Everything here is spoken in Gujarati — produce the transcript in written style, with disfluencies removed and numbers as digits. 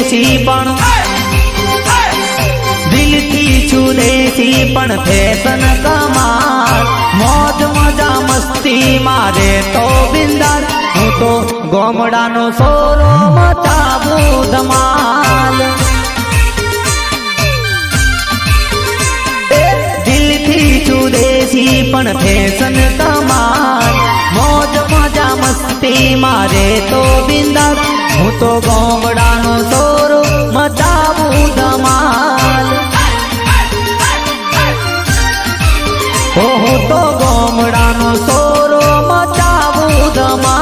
દેશી પણ દિલથી છું દેશી પણ ફેશન કમાલ મોજ મજા મસ્તી મારે તો બિંદાસ હું તો ગોમડાનો સોરો મચાવું ધમાલ દિલથી છું દેશી પણ ફેશન કમાલ મોજ મજા મસ્તી મારે તો બિંદાસ હું તો ગોમડાનો સોરો મચાવું ધમાલ હું તો ગોમડાનો સોરો મચાવું ધમાલ